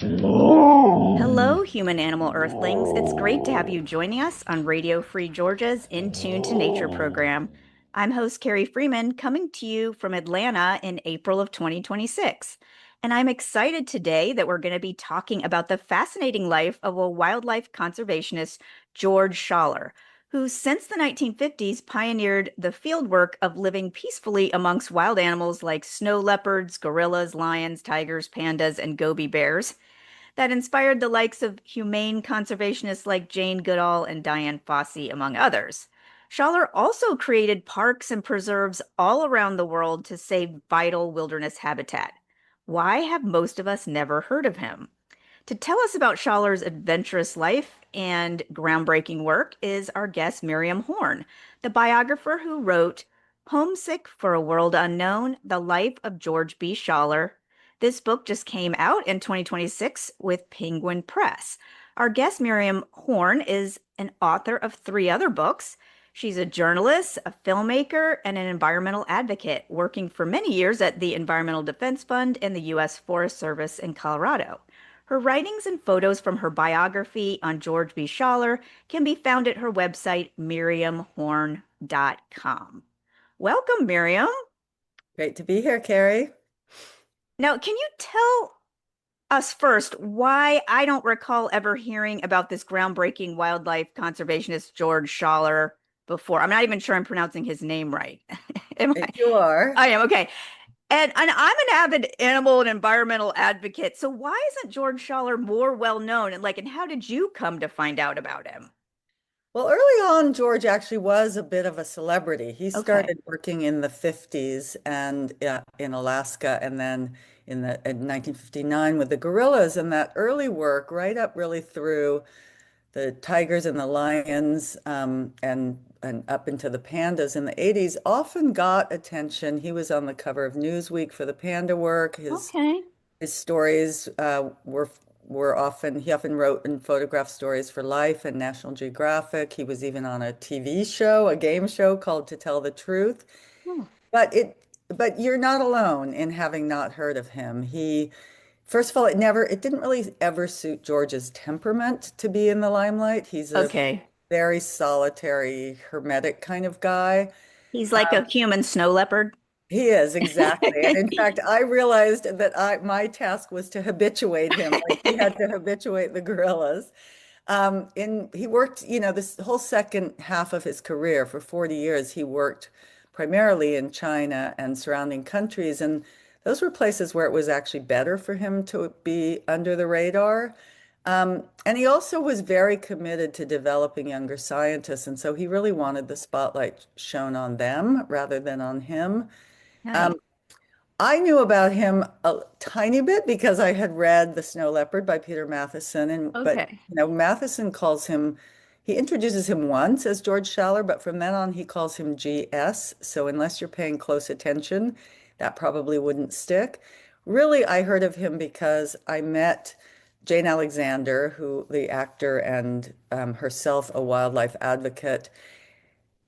Hello, human animal earthlings. It's great to have you joining us on Radio Free Georgia's In Tune to Nature program. I'm host Carrie Freeman, coming to you from Atlanta in April of 2026. And I'm excited today that we're going to be talking about the fascinating life of a wildlife conservationist, George Schaller, who since the 1950s pioneered the fieldwork of living peacefully amongst wild animals like snow leopards, gorillas, lions, tigers, pandas, and Gobi bears that inspired the likes of humane conservationists like Jane Goodall and Dianne Fossey, among others. Schaller also created parks and preserves all around the world to save vital wilderness habitat. Why have most of us never heard of him? To tell us about Schaller's adventurous life and groundbreaking work is our guest Miriam Horn, the biographer who wrote Homesick for a World Unknown: The Life of George B. Schaller. This book just came out in 2026 with Penguin Press. Our guest, Miriam Horn, is an author of 3 other books. She's a journalist, a filmmaker, and an environmental advocate, working for many years at the Environmental Defense Fund and the U.S. Forest Service in Colorado. Her writings and photos from her biography on George B. Schaller can be found at her website, miriamhorn.com. Welcome, Miriam. Great to be here, Carrie. Now, can you tell us first why I don't recall ever hearing about this groundbreaking wildlife conservationist George Schaller before? I'm not even sure I'm pronouncing his name right. Am I? You are. I am, okay. And I'm an avid animal and environmental advocate. So why isn't George Schaller more well known? And how did you come to find out about him? Well, early on, George actually was a bit of a celebrity. He Okay. started working in the 50s and in Alaska, and then in 1959 with the gorillas. And that early work, right up really through the tigers and the lions, and up into the pandas in the 80s, often got attention. He was on the cover of Newsweek for the panda work. Okay. His stories were often he often wrote and photographed stories for Life and National Geographic. He was even on a TV show, a game show called To Tell the Truth. Hmm. But you're not alone in having not heard of him. First of all, it didn't really ever suit George's temperament to be in the limelight. He's a Okay. very solitary, hermetic kind of guy. He's like a human snow leopard. He is, exactly. And in fact, I realized that my task was to habituate him, like he had to habituate the gorillas. He worked, this whole second half of his career for 40 years, he worked primarily in China and surrounding countries. And those were places where it was actually better for him to be under the radar. And he also was very committed to developing younger scientists. And so he really wanted the spotlight shown on them rather than on him. Nice. Um, I knew about him a tiny bit because I had read The Snow Leopard by Peter Matheson, but Okay. Matheson he introduces him once as George Schaller, but from then on he calls him GS. So unless you're paying close attention, that probably wouldn't stick. Really, I heard of him because I met Jane Alexander, who the actor and herself a wildlife advocate.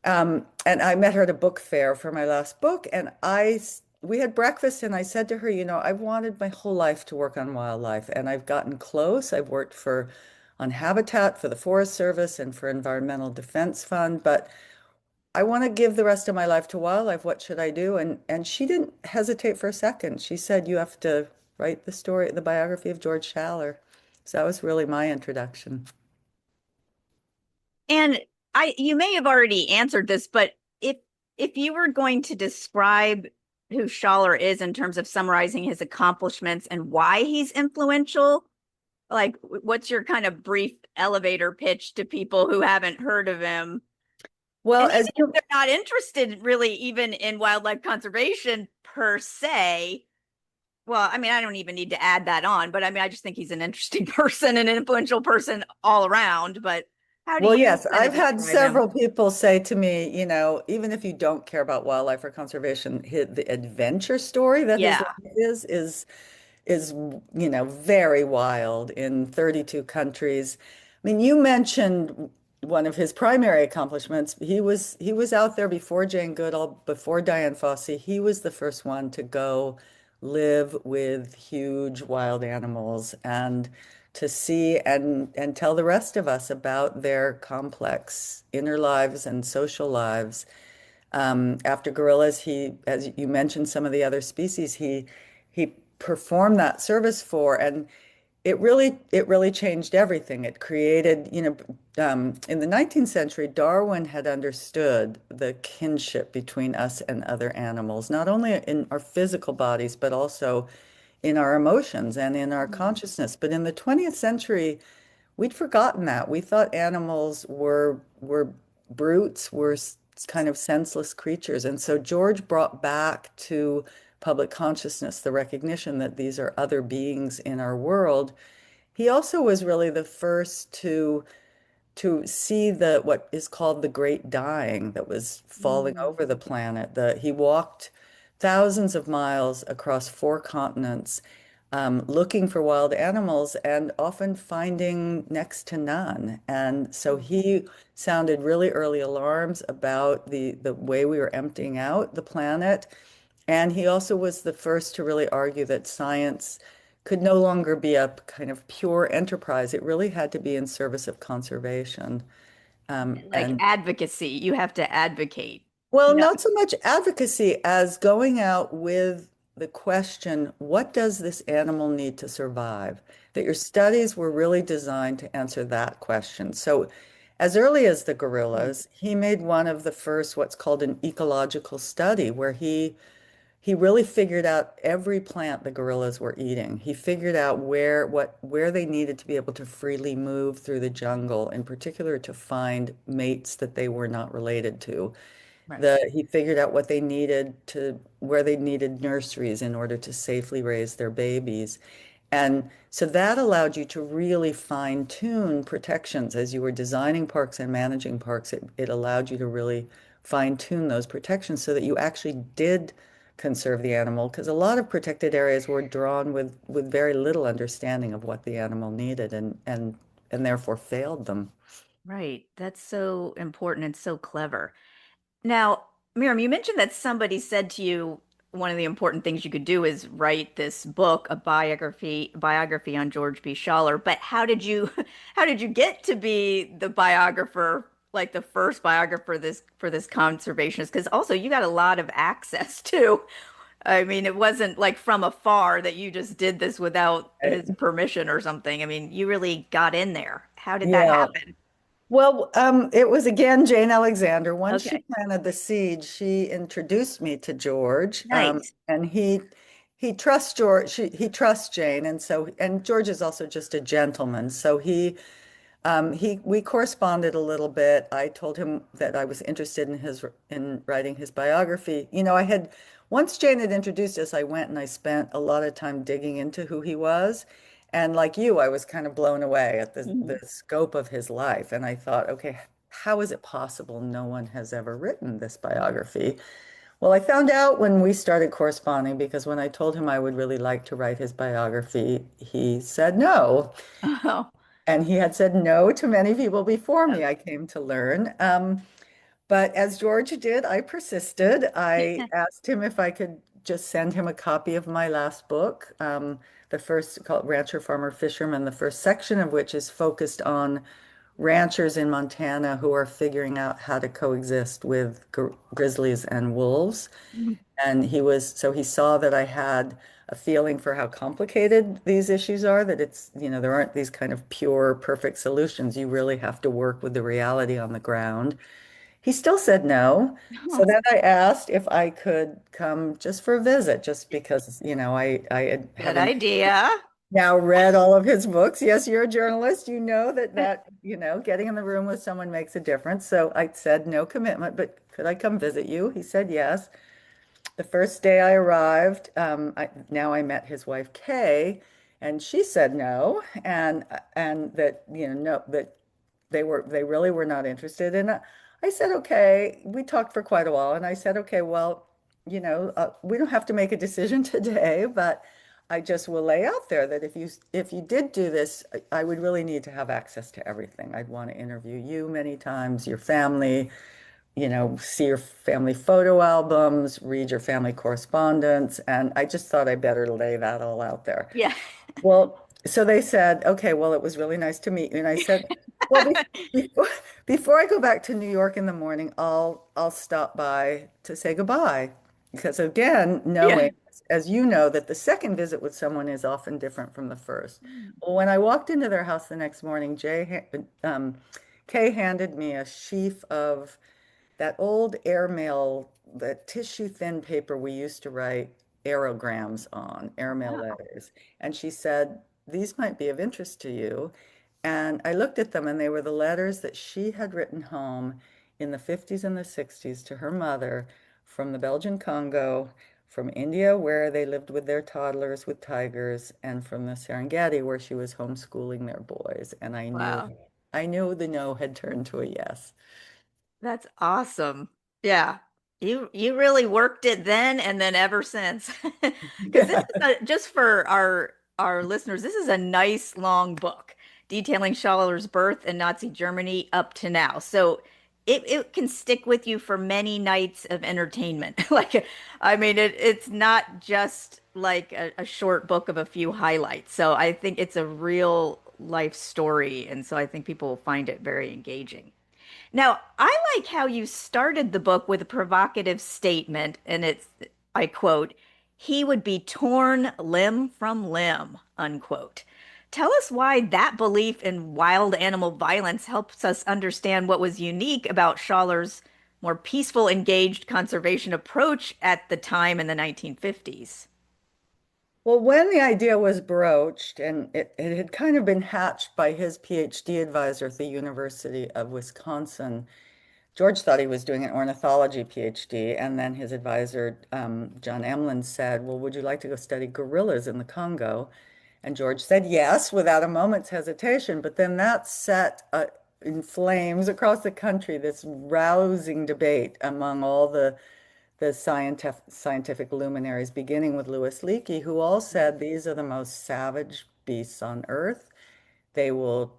And I met her at a book fair for my last book, and we had breakfast, and I said to her, I've wanted my whole life to work on wildlife, and I've gotten close. I've worked on habitat for the Forest Service and for Environmental Defense Fund, but I want to give the rest of my life to wildlife. What should I do? And she didn't hesitate for a second. She said, you have to write the biography of George Schaller. So that was really my introduction. And you may have already answered this, but if you were going to describe who Schaller is in terms of summarizing his accomplishments and why he's influential, what's your kind of brief elevator pitch to people who haven't heard of him? Well, And even if they're not interested really even in wildlife conservation per se, well, I mean, I don't even need to add that on, but I mean, I just think he's an interesting person, an influential person all around. But how do Well, you yes, kind of I've had describe him? several people say to me, even if you don't care about wildlife or conservation, the adventure story that his Yeah. life is, very wild in 32 countries. I mean, you mentioned one of his primary accomplishments. He was out there before Jane Goodall, before Dianne Fossey. He was the first one to go live with huge wild animals and to see and tell the rest of us about their complex inner lives and social lives. After gorillas, as you mentioned, some of the other species he performed that service for, and it really changed everything. It created, in the 19th century, Darwin had understood the kinship between us and other animals, not only in our physical bodies, but also in our emotions and in our Mhm. consciousness. But in the 20th century, we'd forgotten that. We thought animals were brutes, kind of senseless creatures. And so George brought back to public consciousness the recognition that these are other beings in our world. He also was really the first to see the what is called the Great Dying that was falling Mm. over the planet. He walked thousands of miles across four continents, looking for wild animals and often finding next to none. And so Mm. he sounded really early alarms about the way we were emptying out the planet. And he also was the first to really argue that science could no longer be a kind of pure enterprise. It really had to be in service of conservation. Like And advocacy, you have to advocate. well, You know, not so much advocacy as going out with the question, what does this animal need to survive? That your studies were really designed to answer that question. So, as early as the Mm. gorillas, he made one of the first what's called an ecological study, where he really figured out every plant the gorillas were eating. He figured out where they needed to be able to freely move through the jungle, in particular to find mates that they were not related to. Right. He figured out what they needed to where they needed nurseries in order to safely raise their babies. And so that allowed you to really fine tune protections as you were designing parks and managing parks. It allowed you to really fine tune those protections so that you actually did conserve the animal, because a lot of protected areas were drawn with very little understanding of what the animal needed and therefore failed them. Right. That's so important and so clever. Now, Miriam, you mentioned that somebody said to you one of the important things you could do is write this book, a biography on George B. Schaller. But how did you how did you get to be the biographer, like the first biographer for this conservationist? Because also you got a lot of access to. I mean, it wasn't like from afar that you just did this without his permission or something. I mean, you really got in there. How did that Yeah. happen? Well, it was again Jane Alexander. Once she Okay. planted the seed, she introduced me to George, Nice. and he trusts George. He trusts Jane, and George is also just a gentleman. So we corresponded a little bit. I told him that I was interested in writing his biography. I had once Jane had introduced us, I went and I spent a lot of time digging into who he was. And like you, I was kind of blown away at the Mhm. scope of his life. And I thought, okay, how is it possible no one has ever written this biography? Well, I found out when we started corresponding because when I told him I would really like to write his biography, he said no. Oh. And he had said no to many people before me, Okay. I came to learn. But as George did, I persisted. I asked him if I could just send him a copy of my last book, the first called Rancher, Farmer, Fisherman, the first section of which is focused on ranchers in Montana who are figuring out how to coexist with grizzlies and wolves. And so he saw that I had a feeling for how complicated these issues are, that there aren't these kind of pure, perfect solutions. You really have to work with the reality on the ground. He still said no. So Oh, then I asked if I could come just for a visit, just because, I good haven't idea. now read all of his books. Yes, you're a journalist. You know getting in the room with someone makes a difference. So I said no commitment, but could I come visit you? He said yes. The first day I arrived, now I met his wife Kay, and she said no, and that no, that they really were not interested. And I said okay. We talked for quite a while, and I said okay, well, we don't have to make a decision today, but I just will lay out there that if you did do this, I would really need to have access to everything. I'd want to interview you many times, your family, see your family photo albums, read your family correspondence. And I just thought I better lay that all out there. Yeah. Well, so they said, okay, well, it was really nice to meet you. And I said, well, before, before I go back to New York in the morning, I'll stop by to say goodbye. Because again, Yeah. knowing, as you know, that the second visit with someone is often different from the first. Well, when I walked into their house the next morning, Kay handed me a sheaf of that old airmail, the tissue thin paper we used to write aerograms on, airmail Wow. letters. And she said, these might be of interest to you. And I looked at them and they were the letters that she had written home in the 50s and the 60s to her mother from the Belgian Congo, from India, where they lived with their toddlers with tigers, and from the Serengeti, where she was homeschooling their boys. And Wow. I knew the no had turned to a yes. That's awesome. Yeah. You really worked it then and then ever since. Because this Yeah. is just for our listeners, this is a nice long book detailing Schaller's birth in Nazi Germany up to now. So it can stick with you for many nights of entertainment. Like I mean it's not just like a short book of a few highlights. So I think it's a real life story, and so I think people will find it very engaging. Now, I like how you started the book with a provocative statement, and I quote, he would be torn limb from limb, unquote. Tell us why that belief in wild animal violence helps us understand what was unique about Schaller's more peaceful, engaged conservation approach at the time in the 1950s. Well, when the idea was broached, and it had kind of been hatched by his PhD advisor at the University of Wisconsin, George thought he was doing an ornithology PhD, and then his advisor, John Emlyn, said, well, would you like to go study gorillas in the Congo? And George said yes, without a moment's hesitation. But then that set in flames across the country this rousing debate among all the scientific luminaries, beginning with Louis Leakey, who all said these are the most savage beasts on earth. They will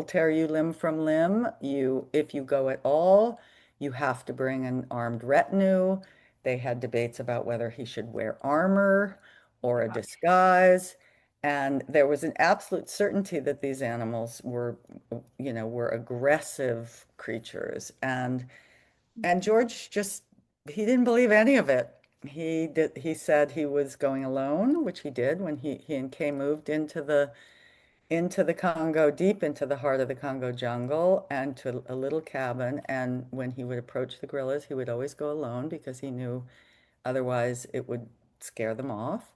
tear you limb from limb. If you go at all, you have to bring an armed retinue. They had debates about whether he should wear armor or a disguise. And there was an absolute certainty that these animals were aggressive creatures. And George just he didn't believe any of it. He said he was going alone, which he did when he and Kay moved into the Congo, deep into the heart of the Congo jungle, and to a little cabin. And when he would approach the gorillas, he would always go alone because he knew otherwise it would scare them off.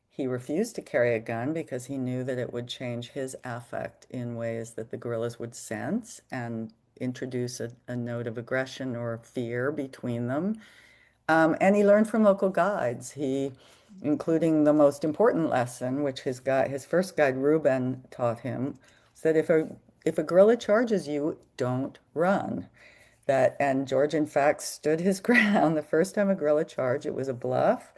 He refused to carry a gun because he knew that it would change his affect in ways that the gorillas would sense and introduce a note of aggression or fear between them. And he learned from local guides. Including the most important lesson, which his first guide, Reuben, taught him, said if a gorilla charges you, don't run. And George, in fact, stood his ground. The first time a gorilla charged, it was a bluff.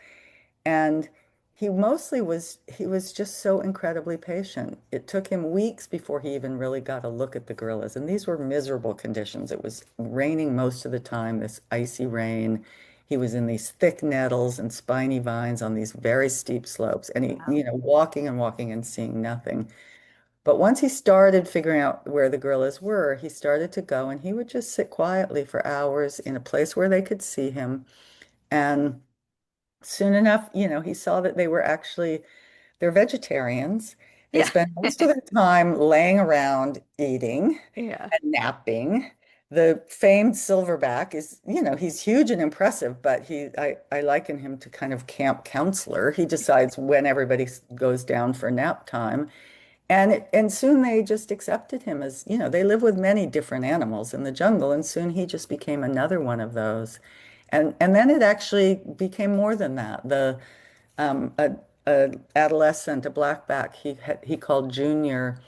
And he was just so incredibly patient. It took him weeks before he even really got a look at the gorillas. And these were miserable conditions. It was raining most of the time, this icy rain. He was in these thick nettles and spiny vines on these very steep slopes, and walking and walking and seeing nothing. But once he started figuring out where the gorillas were, he started to go and he would just sit quietly for hours in a place where they could see him. And soon enough, he saw that they're vegetarians. They Yeah. spend most of their time laying around eating Yeah. and napping. The famed silverback he's huge and impressive, but I liken him to kind of camp counselor. He decides when everybody goes down for nap time. And soon they just accepted him as, they live with many different animals in the jungle, and soon he just became another one of those. And then it actually became more than that. A adolescent, a blackback he called Junior,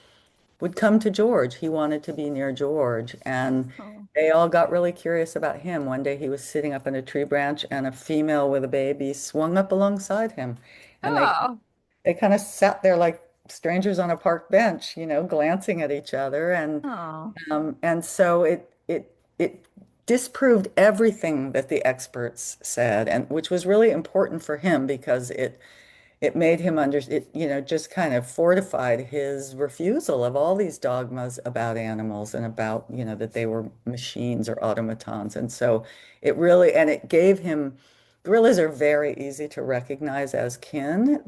would come to George. He wanted to be near George, and Oh. they all got really curious about him. One day he was sitting up in a tree branch, and a female with a baby swung up alongside him, and Oh. they kind of sat there like strangers on a park bench, glancing at each other, and Oh. so it disproved everything that the experts said, and which was really important for him because it made him just kind of fortified his refusal of all these dogmas about animals and about, that they were machines or automatons. And so it gave him, gorillas are very easy to recognize as kin.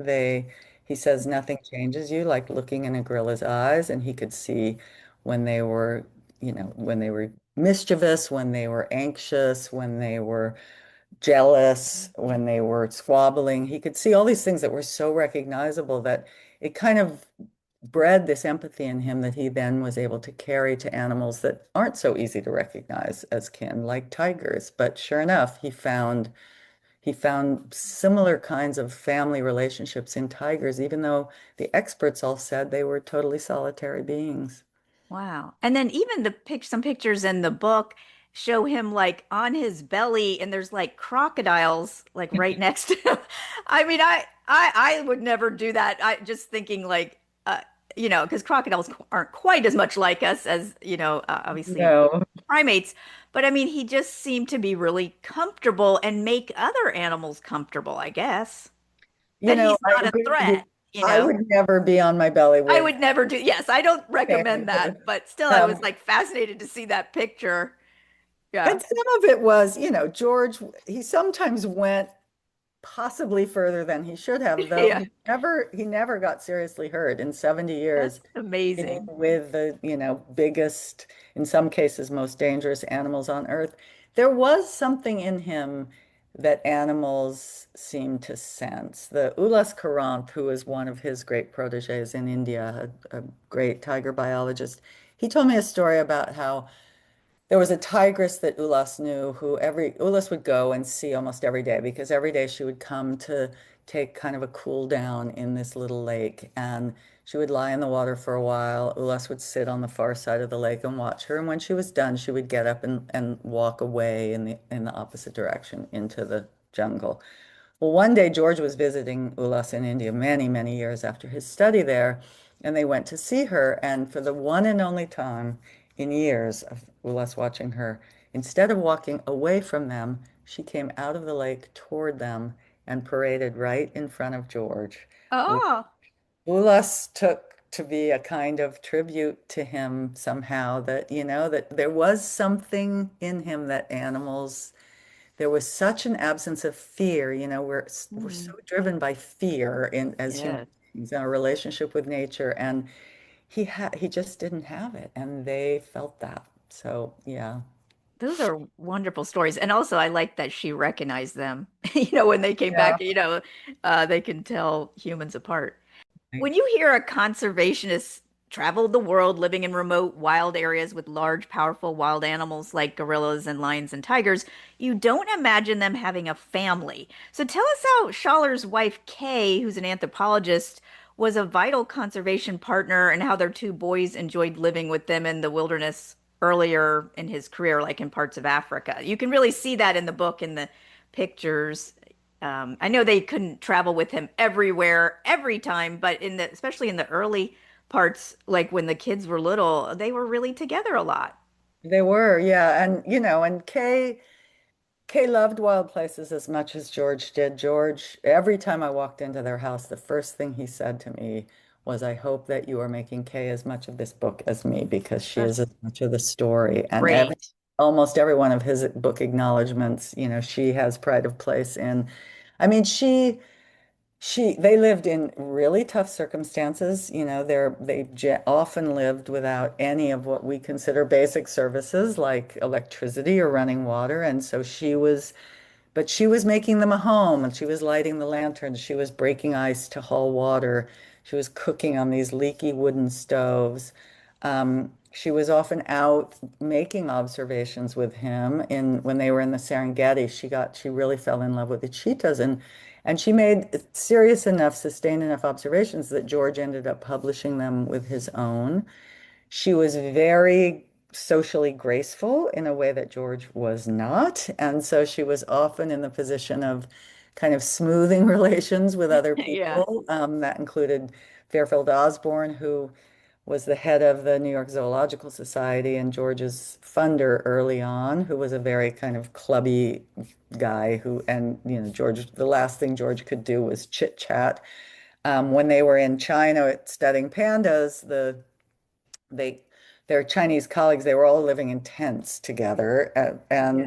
He says nothing changes you, like looking in a gorilla's eyes, and he could see when they were, when they were mischievous, when they were anxious, when they were jealous, when they were squabbling. He could see all these things that were so recognizable that it kind of bred this empathy in him that he then was able to carry to animals that aren't so easy to recognize as kin, like tigers. But sure enough, he found similar kinds of family relationships in tigers, even though the experts all said they were totally solitary beings. Wow. And then even some pictures in the book show him like on his belly and there's like crocodiles like right next to him. I mean, I would never do that. I just thinking like because crocodiles aren't quite as much like us as, obviously No. primates. But I mean, he just seemed to be really comfortable and make other animals comfortable, I guess. That he's I not a agree with threat, you. you I know. would never be on my belly I with would never do. Yes, I don't recommend bears. that, but still, I was Um, like fascinated to see that picture. and Yeah. some of it was, George, he sometimes went possibly further than he should have, though Yeah. he never got seriously hurt in 70 That's years, being amazing. with the, biggest, in some cases, most dangerous animals on earth. There was something in him that animals seemed to sense. The Ulas Karanth, who is one of his great proteges in India, a great tiger biologist, he told me a story about how there was a tigress that Ulas knew who Ulas would go and see almost every day because every day she would come to take kind of a cool down in this little lake, and she would lie in the water for a while. Ulas would sit on the far side of the lake and watch her, and when she was done, she would get up and walk away in the opposite direction into the jungle. Well, one day George was visiting Ulas in India many, many years after his study there, and they went to see her. And for the one and only time in years of Ulas watching her, instead of walking away from them, she came out of the lake toward them and paraded right in front of George, which Oh, Ulas took to be a kind of tribute to him somehow that, that there was something in him that animals there was such an absence of fear. We're so mm, driven by fear as human yes. beings in our relationship with nature, and he just didn't have it, and they felt that. So yeah, Those are wonderful stories. And also, I like that she recognized them, when they came yeah. back, they can tell humans apart. When you hear a conservationist traveled the world living in remote wild areas with large, powerful wild animals like gorillas and lions and tigers, you don't imagine them having a family. So tell us how Schaller's wife, Kay, who's an anthropologist, was a vital conservation partner and how their two boys enjoyed living with them in the wilderness earlier in his career, like in parts of Africa. You can really see that in the book in the pictures. I know they couldn't travel with him everywhere, every time, but especially in the early parts, like when the kids were little, they were really together a lot. They were, yeah, and and Kay loved wild places as much as George did. George, every time I walked into their house, the first thing he said to me was, "I hope that you are making Kay as much of this book as me because she is That's as much of the story." And great. almost every one of his book acknowledgments, she has pride of place in. I mean, they lived in really tough circumstances. They often lived without any of what we consider basic services like electricity or running water. And so but she was making them a home, and she was lighting the lanterns. She was breaking ice to haul water. She was cooking on these leaky wooden stoves. She was often out making observations with him when they were in the Serengeti. She really fell in love with the cheetahs, and she made serious enough, sustained enough observations that George ended up publishing them with his own. She was very socially graceful in a way that George was not. And so she was often in the position of kind of smoothing relations with other Yeah. people. That included Fairfield Osborne, who was the head of the New York Zoological Society and George's funder early on, who was a very kind of clubby guy who, and George, the last thing George could do was chit chat. When they were in China studying pandas, they their Chinese colleagues, they were all living in tents together, Yeah.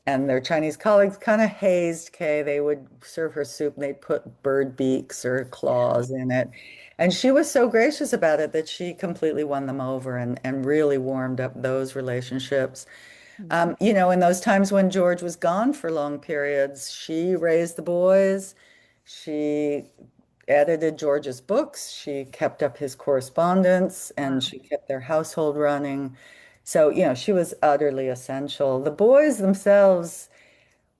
and their Chinese colleagues kind of hazed Kay. They would serve her soup and they'd put bird beaks or Yeah. claws in it. And she was so gracious about it that she completely won them over and really warmed up those relationships. Mhm. In those times when George was gone for long periods, she raised the boys. She edited George's books. She kept up his correspondence and Wow. she kept their household running. So, she was utterly essential. The boys themselves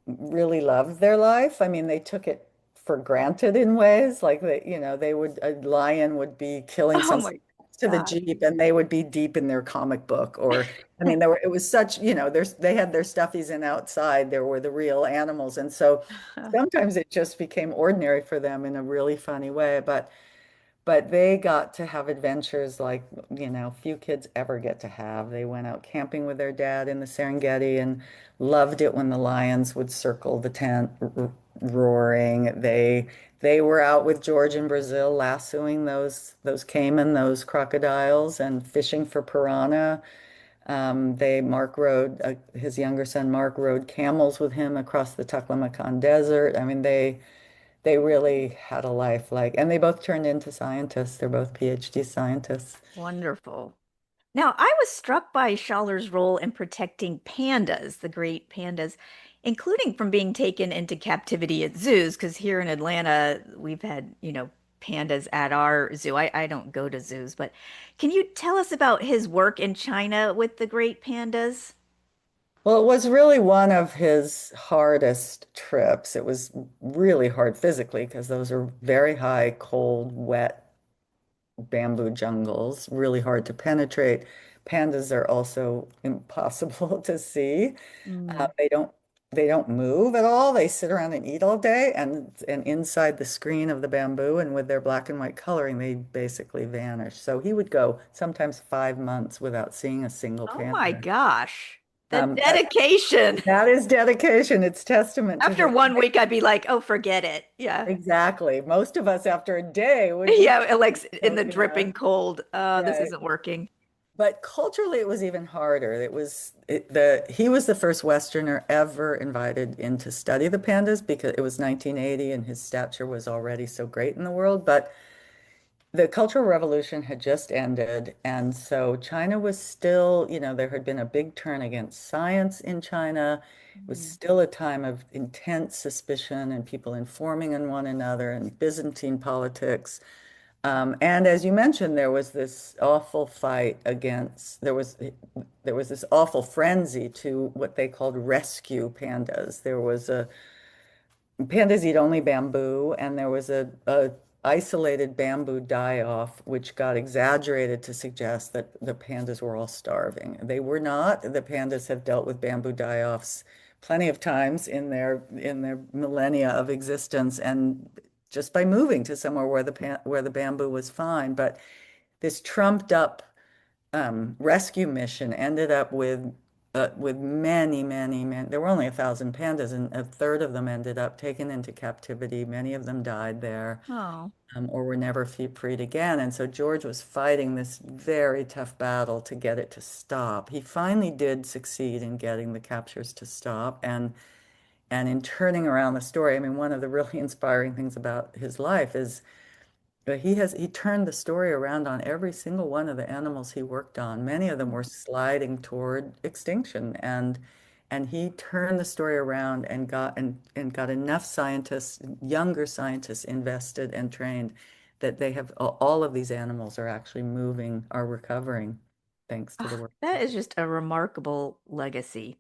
really loved their life. I mean, they took it for granted in ways, like a lion would be killing Oh something my to the God. Jeep and they would be deep in their comic book. Or, I mean, it was such, they had their stuffies in outside, there were the real animals. And so sometimes it just became ordinary for them in a really funny way. But they got to have adventures like, few kids ever get to have. They went out camping with their dad in the Serengeti and loved it when the lions would circle the tent roaring. They were out with George in Brazil lassoing those caiman, those crocodiles, and fishing for piranha. Mark rode, his younger son Mark rode camels with him across the Taklamakan Desert. I mean, they really had a life and they both turned into scientists. They're both PhD scientists. Wonderful. Now, I was struck by Schaller's role in protecting pandas, the great pandas, including from being taken into captivity at zoos, because here in Atlanta, we've had, pandas at our zoo. I don't go to zoos, but can you tell us about his work in China with the great pandas? Well, it was really one of his hardest trips. It was really hard physically because those are very high, cold, wet bamboo jungles, really hard to penetrate. Pandas are also impossible to see. Mm. They don't move at all. They sit around and eat all day, and inside the screen of the bamboo and with their black and white coloring, they basically vanish. So he would go sometimes 5 months without seeing a single Oh my panda. gosh, the But dedication. that is dedication. It's testament to After him. 1 week, I'd be like, oh, forget it. Yeah. Exactly. Most of us after a day would be, Yeah, like in the yeah, dripping cold. This right. isn't working. But culturally, it was even harder. He was the first Westerner ever invited in to study the pandas because it was 1980 and his stature was already so great in the world. But the Cultural Revolution had just ended, and so China was still, there had been a big turn against science in China. It was Mm. still a time of intense suspicion and people informing on one another and Byzantine politics. And as you mentioned, there was this awful fight against, there was this awful frenzy to what they called rescue pandas. Pandas eat only bamboo, and there was a isolated bamboo die-off, which got exaggerated to suggest that the pandas were all starving. They were not. The pandas have dealt with bamboo die-offs plenty of times in their millennia of existence, and just by moving to somewhere where the bamboo was fine. But this trumped up rescue mission ended up with many, many, many. There were only 1,000 pandas, and a third of them ended up taken into captivity. Many of them died there, Oh. or were never freed again. And so George was fighting this very tough battle to get it to stop. He finally did succeed in getting the captures to stop, and in turning around the story. I mean, one of the really inspiring things about his life is but he turned the story around on every single one of the animals he worked on. Many of them were sliding toward extinction, and he turned the story around and got enough scientists, younger scientists, invested and trained that they have all of these animals are actually moving, are recovering, thanks to the Ah, work. that is just a remarkable legacy.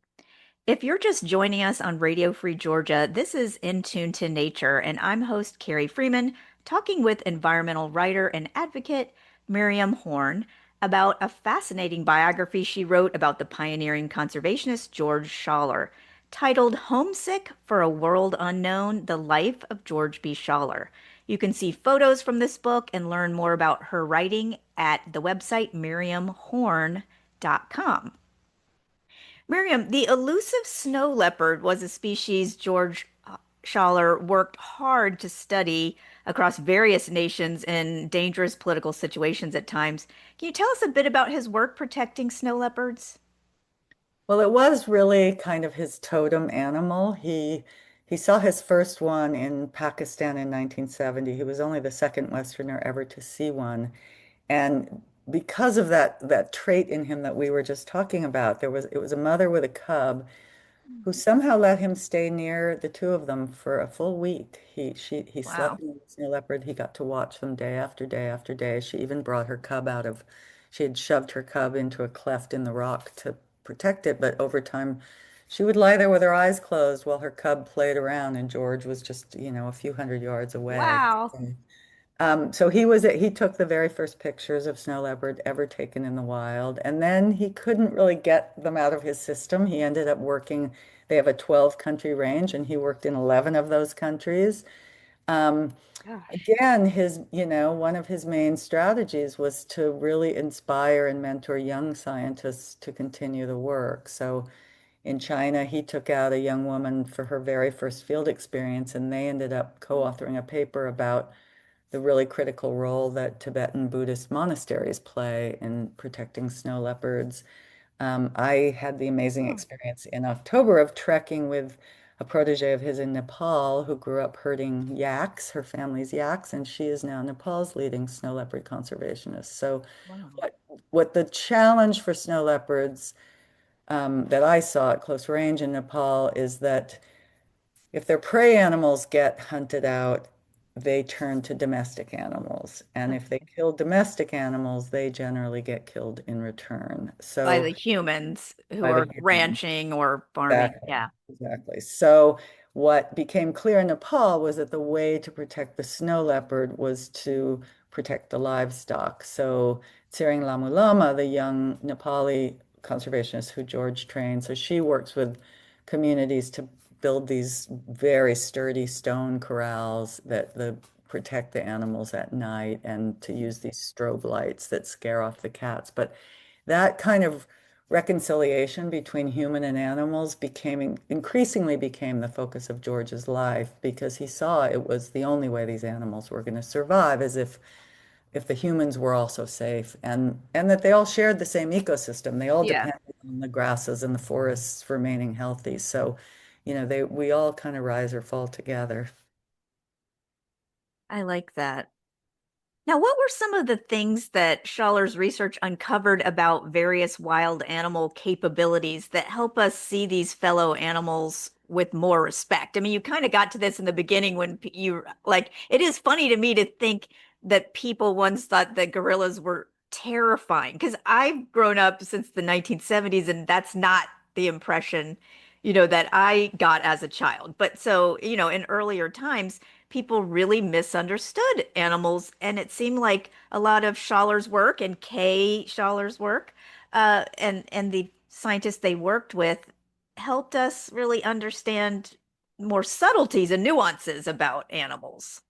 If you're just joining us on Radio Free Georgia, this is In Tune to Nature, and I'm host Carrie Freeman, talking with environmental writer and advocate Miriam Horn about a fascinating biography she wrote about the pioneering conservationist George Schaller, titled Homesick for a World Unknown: The Life of George B. Schaller. You can see photos from this book and learn more about her writing at the website miriamhorn.com. Miriam, the elusive snow leopard was a species George Schaller worked hard to study across various nations in dangerous political situations at times. Can you tell us a bit about his work protecting snow leopards? Well, it was really kind of his totem animal. He saw his first one in Pakistan in 1970. He was only the second Westerner ever to see one. And because of that trait in him that we were just talking about, it was a mother with a cub who somehow let him stay near the two of them for a full week. He slept Wow. near the snow leopard. He got to watch them day after day after day. She even brought her cub out of, she had shoved her cub into a cleft in the rock to protect it, but over time she would lie there with her eyes closed while her cub played around and George was just, a few hundred yards away. Wow. So he took the very first pictures of snow leopard ever taken in the wild, and then he couldn't really get them out of his system. He ended up working, they have a 12 country range, and he worked in 11 of those countries. Um, Gosh. Again, one of his main strategies was to really inspire and mentor young scientists to continue the work. So in China, he took out a young woman for her very first field experience, and they ended up co-authoring a paper about the really critical role that Tibetan Buddhist monasteries play in protecting snow leopards. I had the amazing Oh, experience in October of trekking with a protege of his in Nepal who grew up herding yaks, her family's yaks, and she is now Nepal's leading snow leopard conservationist. So, wow. what, what the challenge for snow leopards that I saw at close range in Nepal is that if their prey animals get hunted out, they turn to domestic animals. And if they Okay. kill domestic animals, they generally get killed in return. By So the humans who by the are human. ranching or farming. Exactly. Yeah. Exactly. So what became clear in Nepal was that the way to protect the snow leopard was to protect the livestock. So Tsering Lamulama, the young Nepali conservationist who George trained, so she works with communities to build these very sturdy stone corrals that protect the animals at night and to use these strobe lights that scare off the cats. But that kind of reconciliation between human and animals increasingly became the focus of George's life because he saw it was the only way these animals were going to survive, as if the humans were also safe and that they all shared the same ecosystem. They all Yeah. depended on the grasses and the forests remaining healthy. So, we all kind of rise or fall together. I like that. Now, what were some of the things that Schaller's research uncovered about various wild animal capabilities that help us see these fellow animals with more respect? I mean, you kind of got to this in the beginning when you like, it is funny to me to think that people once thought that gorillas were terrifying because I've grown up since the 1970s and that's not the impression, that I got as a child. But so, in earlier times, people really misunderstood animals, and it seemed like a lot of Schaller's work and Kay Schaller's work, and the scientists they worked with helped us really understand more subtleties and nuances about animals.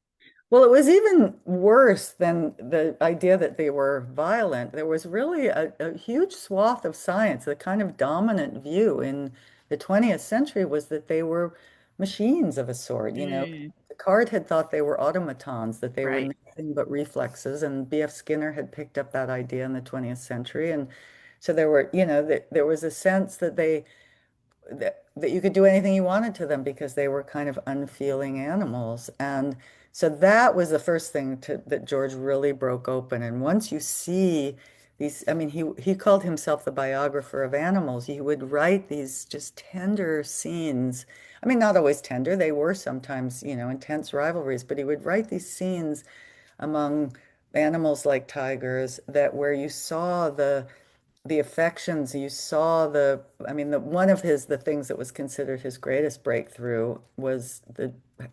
Well, it was even worse than the idea that they were violent. There was really a huge swath of science. The kind of dominant view in the 20th century was that they were machines of a sort. Mm, Descartes had thought they were automatons, that they were right. nothing but reflexes, and B.F. Skinner had picked up that idea in the 20th century. And so there was a sense that you could do anything you wanted to them because they were kind of unfeeling animals. And so that was the first thing that George really broke open. And once you see these, I mean, he called himself the biographer of animals. He would write these just tender scenes. I mean, not always tender. They were sometimes, intense rivalries, but he would write these scenes among animals like tigers that where you saw the affections you saw I mean the things that was considered his greatest breakthrough was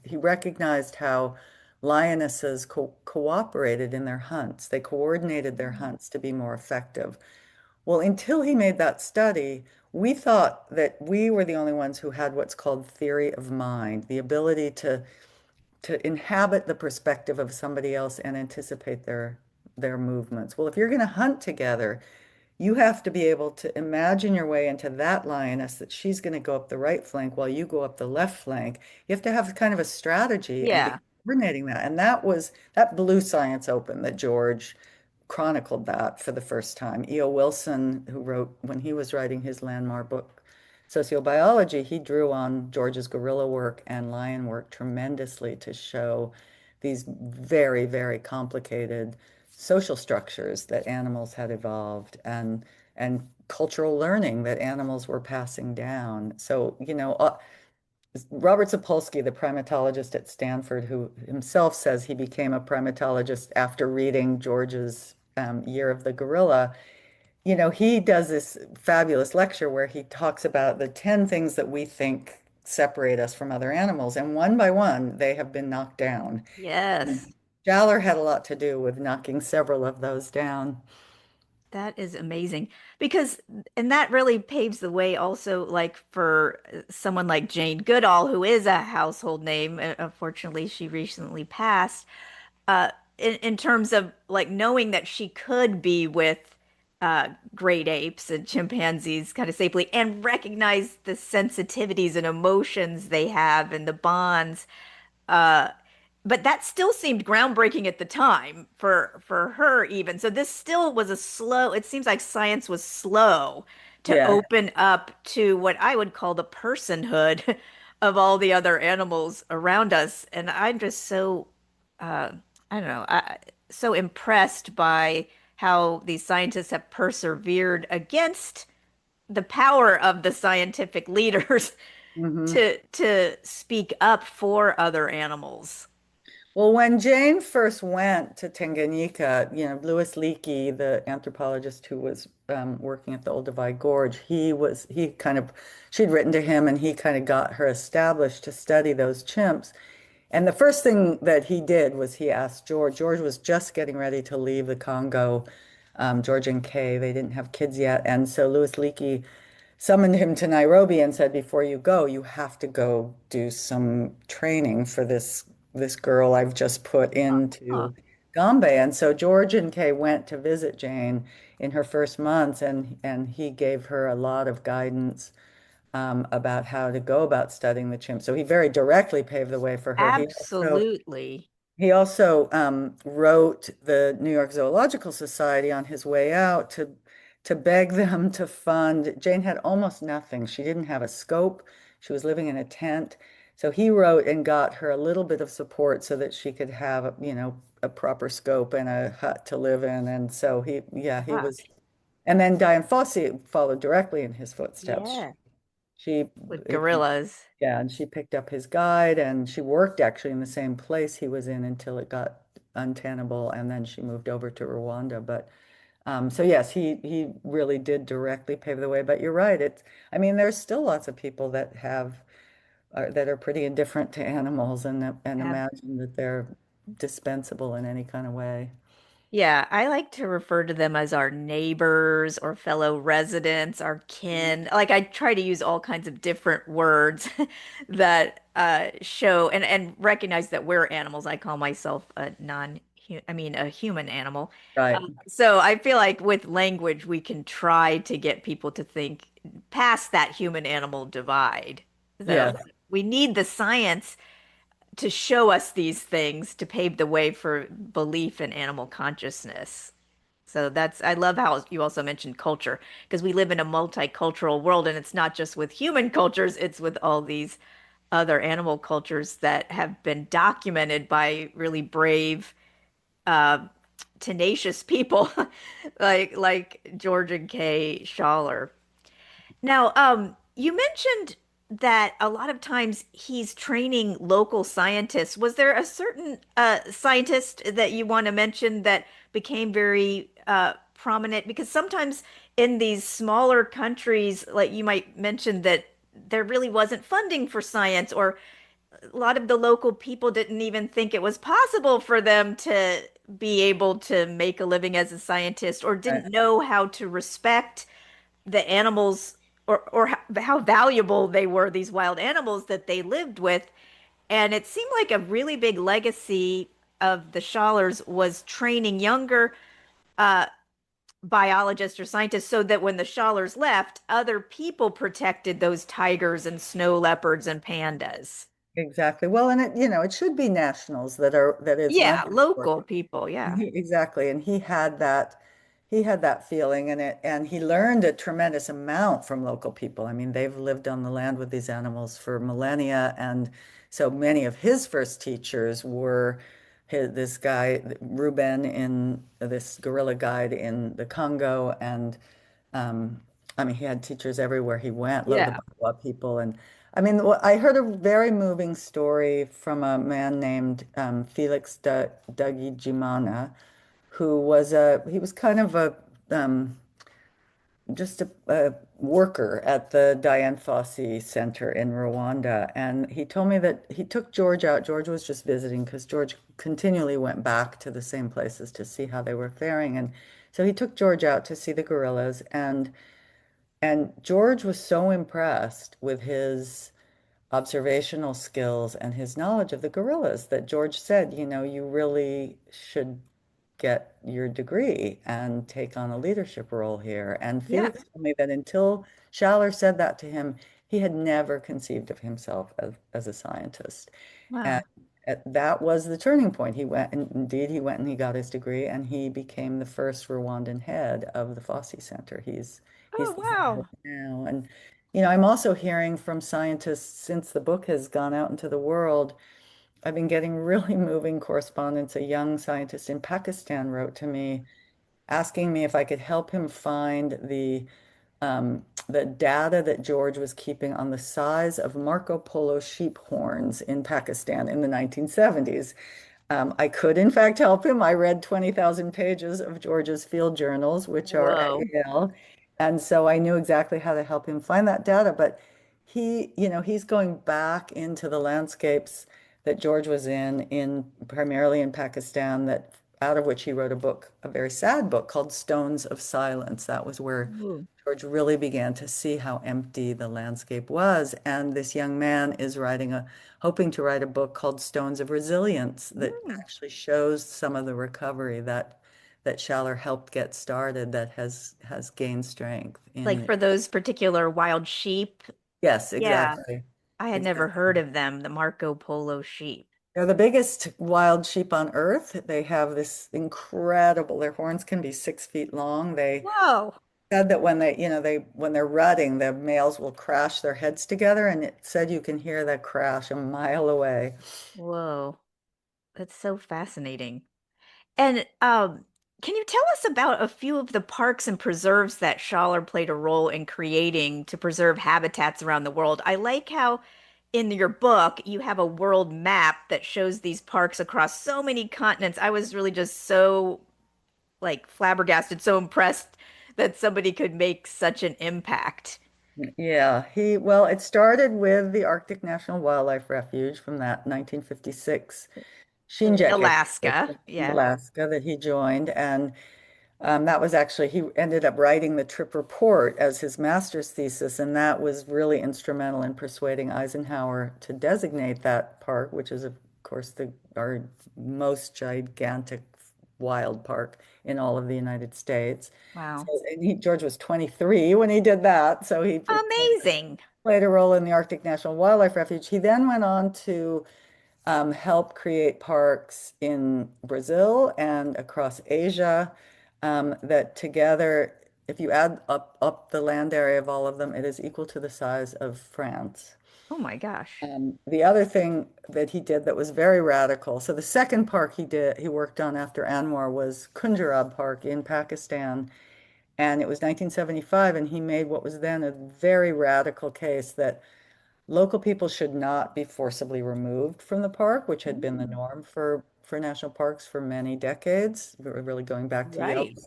he recognized how lionesses cooperated in their hunts. They coordinated their hunts to be more effective. Well, until he made that study, we thought that we were the only ones who had what's called theory of mind, the ability to inhabit the perspective of somebody else and anticipate their movements. Well, if you're going to hunt together, you have to be able to imagine your way into that lioness that she's going to go up the right flank while you go up the left flank. You have to have kind of a strategy and be Yeah. coordinating that. And that blew science open that George chronicled that for the first time. E.O. Wilson, who wrote when he was writing his landmark book, Sociobiology, he drew on George's gorilla work and lion work tremendously to show these very, very complicated social structures that animals had evolved and cultural learning that animals were passing down. So, Robert Sapolsky, the primatologist at Stanford, who himself says he became a primatologist after reading George's Year of the Gorilla, he does this fabulous lecture where he talks about the 10 things that we think separate us from other animals. And one by one, they have been knocked down. Yes. And Schaller had a lot to do with knocking several of those down. That is amazing because, and that really paves the way also, like for someone like Jane Goodall, who is a household name. Unfortunately, she recently passed. In terms of like knowing that she could be with great apes and chimpanzees kind of safely and recognize the sensitivities and emotions they have and the bonds. Uh, but that still seemed groundbreaking at the time for her even. So this still was a slow, it seems like science was slow to Yeah. open up to what I would call the personhood of all the other animals around us. And I'm just so uh I don't know, so impressed by how these scientists have persevered against the power of the scientific leaders hmm to speak up for other animals. Well, when Jane first went to Tanganyika, Louis Leakey, the anthropologist who was working at the Old Divide Gorge, she'd written to him and he kind of got her established to study those chimps. And the first thing that he did was he asked George. George was just getting ready to leave the Congo, George and Kay. They didn't have kids yet. And so Louis Leakey summoned him to Nairobi and said, before you go, you have to go do some training for this girl I've just put Huh. into Gombe. And so George and Kay went to visit Jane in her first months, and he gave her a lot of guidance about how to go about studying the chimp. So he very directly paved the way for her. Absolutely. He also wrote the New York Zoological Society on his way out to beg them to fund. Jane had almost nothing. She didn't have a scope. She was living in a tent. So he wrote and got her a little bit of support so that she could have, a proper scope and a hut to live in. And so he Ah, was. And then Dianne Fossey followed directly in his footsteps. yeah. She, With gorillas. yeah, and she picked up his guide and she worked actually in the same place he was in until it got untenable, and then she moved over to Rwanda. But so yes, he really did directly pave the way. But you're right, I mean, there's still lots of people that are pretty indifferent to animals and imagine that they're dispensable in any kind of way. Yeah, I like to refer to them as our neighbors or fellow residents, our kin. Like I try to use all kinds of different words that show and recognize that we're animals. I call myself a I mean a human animal. Right. So I feel like with language we can try to get people to think past that human animal divide. So Yes. we need the science to show us these things to pave the way for belief in animal consciousness. So I love how you also mentioned culture because we live in a multicultural world and it's not just with human cultures, it's with all these other animal cultures that have been documented by really brave, uh, tenacious people like George and Kay Schaller. Now, you mentioned that a lot of times he's training local scientists. Was there a certain scientist that you want to mention that became very prominent? Because sometimes in these smaller countries, like you might mention that there really wasn't funding for science, or a lot of the local people didn't even think it was possible for them to be able to make a living as a scientist, or Right. didn't know how to respect the animals or how valuable they were, these wild animals that they lived with. And it seemed like a really big legacy of the Schallers was training younger uh, biologists or scientists so that when the Schallers left, other people protected those tigers and snow leopards and pandas. Exactly. Well, and it should be nationals that is Yeah, land work. local people. Yeah. Exactly. And he had that feeling in it, and he learned a tremendous amount from local people. I mean, they've lived on the land with these animals for millennia, and so many of his first teachers were this guy, Ruben, in this gorilla guide in the Congo, and um, I mean, he had teachers everywhere he went, the Yeah. Bagua people. And I mean, I heard a very moving story from a man named Felix Dougie Jimana, who he was kind of just a worker at the Dianne Fossey Center in Rwanda. And he told me that he took George out. George was just visiting because George continually went back to the same places to see how they were faring. And so he took George out to see the gorillas, and George was so impressed with his observational skills and his knowledge of the gorillas that George said, you really should get your degree and take on a leadership role here. And Yeah. Felix told me that until Schaller said that to him, he had never conceived of himself as a scientist. And Wow. that was the turning point. And indeed, he went and he got his degree, and he became the first Rwandan head of the Fossey Center. He's Oh, the head wow. now. And I'm also hearing from scientists since the book has gone out into the world. I've been getting really moving correspondence. A young scientist in Pakistan wrote to me asking me if I could help him find the data that George was keeping on the size of Marco Polo sheep horns in Pakistan in the 1970s. I could, in fact, help him. I read 20,000 pages of George's field journals, which are at Whoa. Yale. And so I knew exactly how to help him find that data. But he's going back into the landscapes that George was in primarily in Pakistan, that out of which he wrote a book, a very sad book called Stones of Silence. That was where Ooh. George really began to see how empty the landscape was. And this young man is hoping to write a book called Stones of Resilience that Mm. actually shows some of the recovery that Schaller helped get started, that has gained strength Like in. for those particular wild sheep. Yes, Yeah. exactly. I had never heard Exactly. of them, the Marco Polo sheep. They're the biggest wild sheep on earth. They have this incredible, their horns can be 6 feet long. They Whoa. said that when they're rutting, the males will crash their heads together, and it said you can hear that crash a mile away. Whoa. That's so fascinating. And can you tell us about a few of the parks and preserves that Schaller played a role in creating to preserve habitats around the world? I like how in your book you have a world map that shows these parks across so many continents. I was really just so like flabbergasted, so impressed that somebody could make such an impact. Yeah, well, it started with the Arctic National Wildlife Refuge from that 1956 In Shinjek Alaska. expedition in Yeah. Alaska that he joined. And that was actually, he ended up writing the trip report as his master's thesis, and that was really instrumental in persuading Eisenhower to designate that park, which is, of course, our most gigantic wild park in all of the United States. So, Wow. and George was 23 when he did that, so he Amazing. played a role in the Arctic National Wildlife Refuge. He then went on to help create parks in Brazil and across Asia, that together, if you add up the land area of all of them, it is equal to the size of France. Oh my gosh. The other thing that he did that was very radical, so the second park he worked on after Anwar was Kunjarab Park in Pakistan, and it was 1975, and he made what was then a very radical case that local people should not be forcibly removed from the park, which had been the Mm. norm for national parks for many decades. We're really going back to Right. Yelps.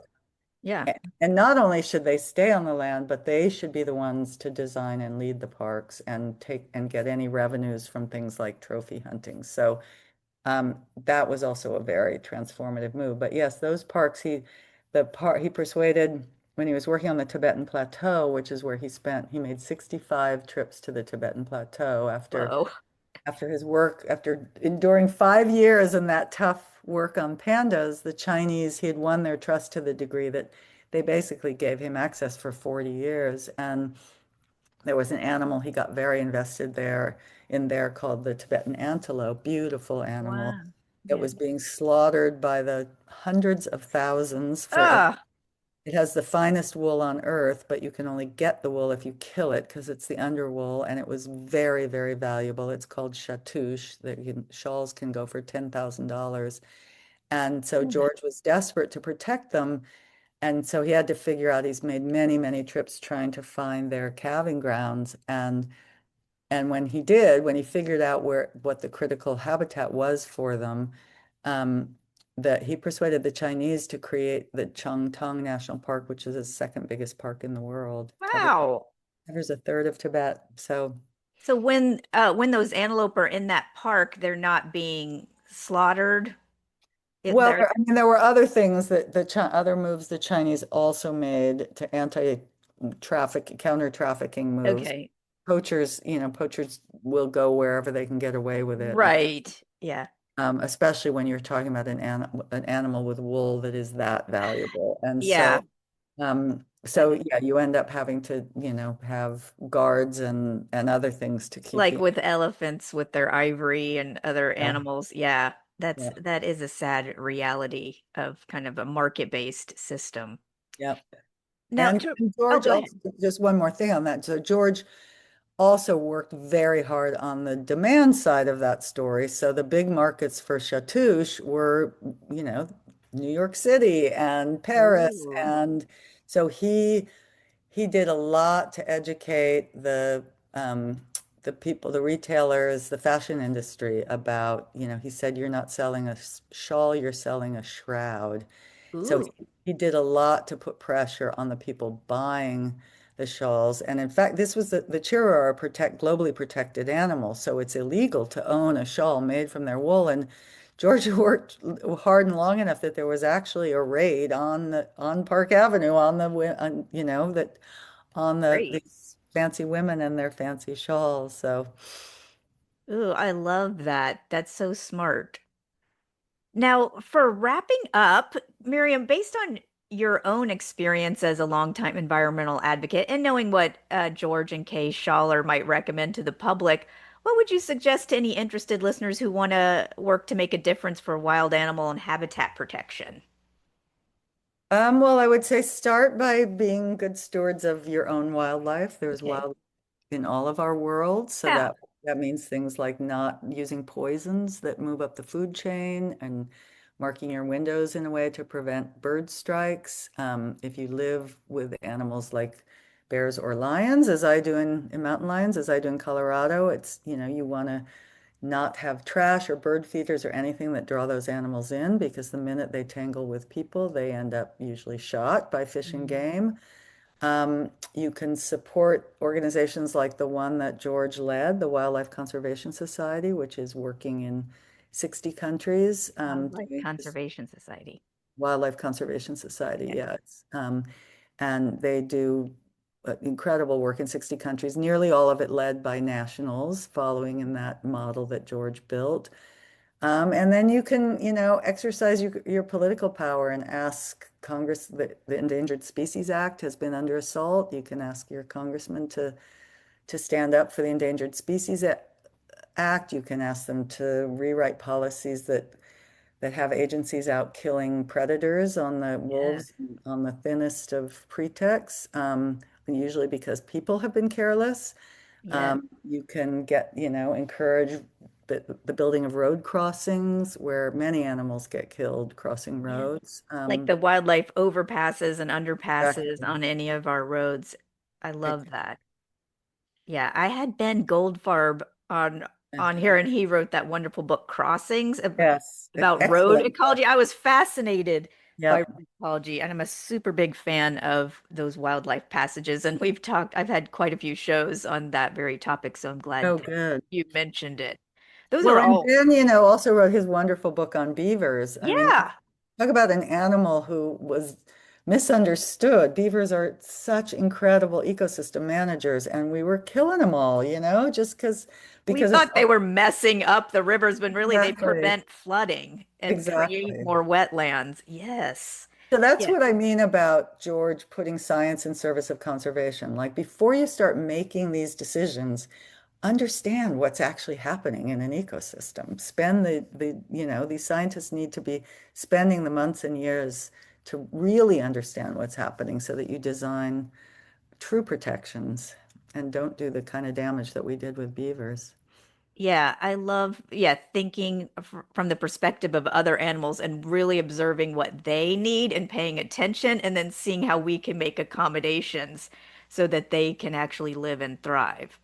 Yeah. And not only should they stay on the land, but they should be the ones to design and lead the parks and take and get any revenues from things like trophy hunting. So that was also a very transformative move. But yes, those parks, he persuaded when he was working on the Tibetan Plateau, which is where he made 65 trips to the Tibetan Plateau after Whoa. after his work, after enduring 5 years in that tough work on pandas, the Chinese, he had won their trust to the degree that they basically gave him access for 40 years. And there was an animal he got very invested there called the Tibetan antelope, beautiful animal Wow. that Yeah. was being slaughtered by the hundreds of thousands for Ah, it has the finest wool on earth, but you can only get the wool if you kill it because it's the underwool, and it was very, very valuable. It's called chatouche. Shawls can go for $10,000. And so George was desperate to protect them, and so he had to figure out, he's made many, many trips trying to find their calving grounds. And when he did, when he figured out what the critical habitat was for them, um, that he persuaded the Chinese to create the Changtang National Park, which is the second biggest park in the world. wow. Covers a third of Tibet. So, So when those antelope are in that park, they're not being slaughtered. well, They're I mean, there were other things that other moves the Chinese also made to counter trafficking moves. okay. Poachers will go wherever they can get away with it. Right. Yeah. Especially when you're talking about an animal with wool that is that valuable. And Yeah. so That's yeah, you end up having to, have guards and other things to keep like you. with elephants with their ivory and other Yeah, animals. Yeah. yeah, That is a sad reality of kind of a market-based system. yeah. Now, And oh, George go also, ahead. just one more thing on that. So George also worked very hard on the demand side of that story. So the big markets for Chatouche were, you know, New York City and Paris. Ooh. And so he did a lot to educate um, the people, the retailers, the fashion industry about, he said, you're not selling a shawl, you're selling a shroud. So Ooh. he did a lot to put pressure on the people buying the shawls. And in fact, this was the Chira are a globally protected animal, so it's illegal to own a shawl made from their wool. And Georgia worked hard and long enough that there was actually a raid on Park Avenue on Great. these fancy women and their fancy shawls. So Ooh, I love that. That's so smart. Now, for wrapping up, Miriam, based on your own experience as a longtime environmental advocate and knowing what George and Kay Schaller might recommend to the public, what would you suggest to any interested listeners who want to work to make a difference for wild animal and habitat protection? well, I would say start by being good stewards of your own wildlife. There's Okay. wildlife in all of our worlds, so Yeah. that means things like not using poisons that move up the food chain and marking your windows in a way to prevent bird strikes. If you live with animals like bears or lions, as I do in mountain lions, as I do in Colorado, you want to not have trash or bird feeders or anything that draw those animals in because the minute they tangle with people, they end up usually shot by fish and Mm. game. You can support organizations like the one that George led, the Wildlife Conservation Society, which is working in 60 countries, Wildlife doing this Conservation Society. Wildlife Conservation Society, Okay. yeah. And they do incredible work in 60 countries, nearly all of it led by nationals, following in that model that George built. And then you can, exercise your political power and ask Congress, the Endangered Species Act has been under assault. You can ask your congressman to stand up for the Endangered Species Act. You can ask them to rewrite policies that have agencies out killing predators on the Yeah. wolves on the thinnest of pretexts, usually because people have been careless. Yeah. You can encourage the building of road crossings where many animals get killed crossing Yeah. roads. Like the wildlife overpasses and underpasses Exactly. on any of our roads. I love Exactly. that. Yeah, I had Ben Goldfarb on here, and he wrote that wonderful book Crossings Yes, about road excellent. ecology. I was fascinated by Yep. road ecology, and I'm a super big fan of those wildlife passages. And I've had quite a few shows on that very topic, so I'm glad Oh, that good. you mentioned it. Those Well, are and all, Ben, also wrote his wonderful book on beavers. I mean, yeah, talk about an animal who was misunderstood. Beavers are such incredible ecosystem managers, and we were killing them all, just We because of thought they were messing up the rivers, but really they exactly, prevent flooding and create exactly. more wetlands. Yes. So that's Yeah. what I mean about George putting science in service of conservation. Like before you start making these decisions, understand what's actually happening in an ecosystem. Spend these scientists need to be spending the months and years to really understand what's happening so that you design true protections and don't do the kind of damage that we did with beavers. Yeah, I love, thinking from the perspective of other animals and really observing what they need and paying attention and then seeing how we can make accommodations so that they can actually live and thrive.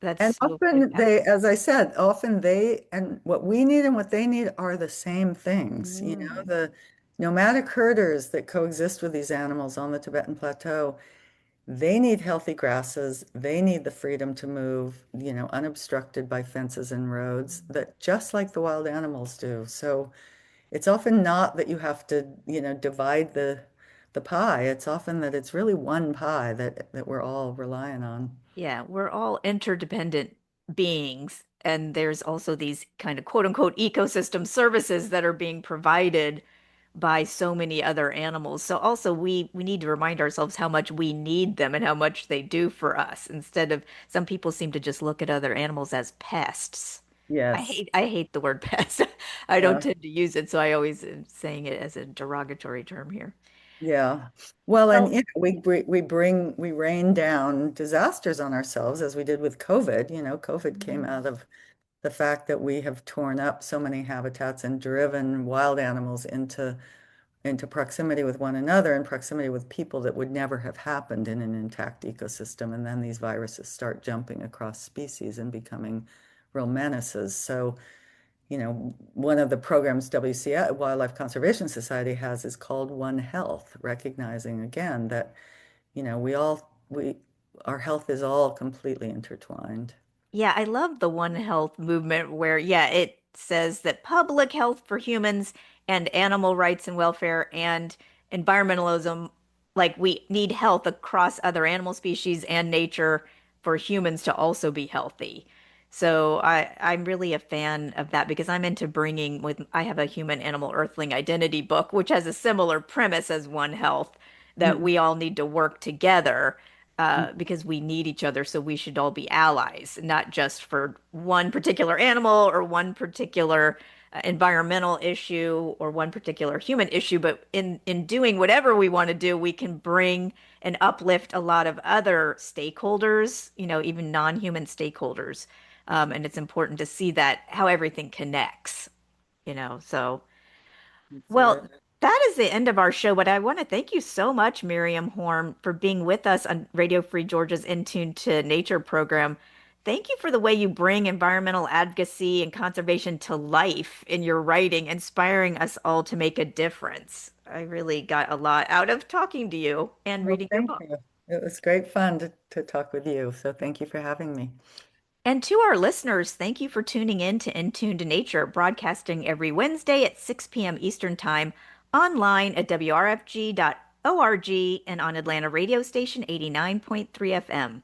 That's And so often they, fantastic. as I said, often they and what we need and what they need are the same things. Mm. The nomadic herders that coexist with these animals on the Tibetan plateau, they need healthy grasses. They need the freedom to move, unobstructed by fences and roads that just like the wild animals do. So it's often not that you have to, divide the pie. It's often that it's really one pie that we're all relying on. Yeah, we're all interdependent beings, and there's also these kind of quote unquote ecosystem services that are being provided by so many other animals. So also we need to remind ourselves how much we need them and how much they do for us instead of some people seem to just look at other animals as pests. Yes. I hate the word pest. I don't Yeah. tend to use it, so I always am saying it as a derogatory term here. Yeah. Well, and Well, we rain down disasters on ourselves as we did with COVID. COVID came mm, out of the fact that we have torn up so many habitats and driven wild animals into proximity with one another and proximity with people that would never have happened in an intact ecosystem. And then these viruses start jumping across species and becoming real menaces. So one of the programs WCS, Wildlife Conservation Society has is called One Health, recognizing again that, our health is all completely intertwined. yeah, I love the One Health movement where, yeah, it says that public health for humans and animal rights and welfare and environmentalism, like we need health across other animal species and nature for humans to also be healthy. So I'm really a fan of that because I'm into bringing with I have a human animal earthling identity book which has a similar premise as One Health that Mm, we all need to work together mm, because we need each other, so we should all be allies, not just for one particular animal or one particular environmental issue or one particular human issue, but in doing whatever we want to do, we can bring and uplift a lot of other stakeholders, even non-human stakeholders. And it's important to see that how everything connects, so. that's Well, right. that is the end of our show, but I want to thank you so much, Miriam Horn, for being with us on Radio Free Georgia's In Tune to Nature program. Thank you for the way you bring environmental advocacy and conservation to life in your writing, inspiring us all to make a difference. I really got a lot out of talking to you and Well, reading your thank book. you. It was great fun to talk with you. So thank you for having me. And to our listeners, thank you for tuning in to In Tune to Nature, broadcasting every Wednesday at 6 p.m. Eastern Time, online at wrfg.org and on Atlanta radio station 89.3 FM.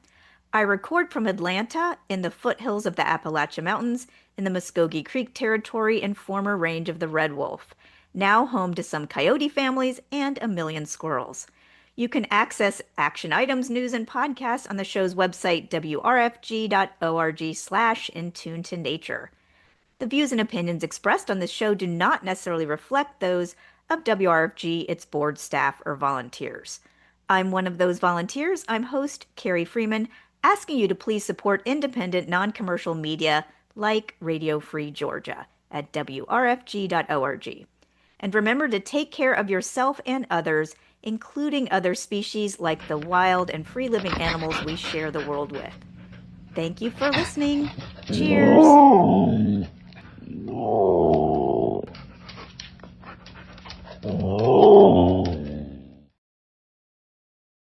I record from Atlanta in the foothills of the Appalachian Mountains in the Muskogee Creek territory and former range of the red wolf, now home to some coyote families and a million squirrels. You can access action items, news, and podcasts on the show's website, wrfg.org/intune to nature. The views and opinions expressed on this show do not necessarily reflect those of WRFG, its board, staff, or volunteers. I'm one of those volunteers. I'm host Carrie Freeman, asking you to please support independent, non commercial media like Radio Free Georgia at wrfg.org. And remember to take care of yourself and others, including other species like the wild and free living animals we share the world with. Thank you for listening. Cheers.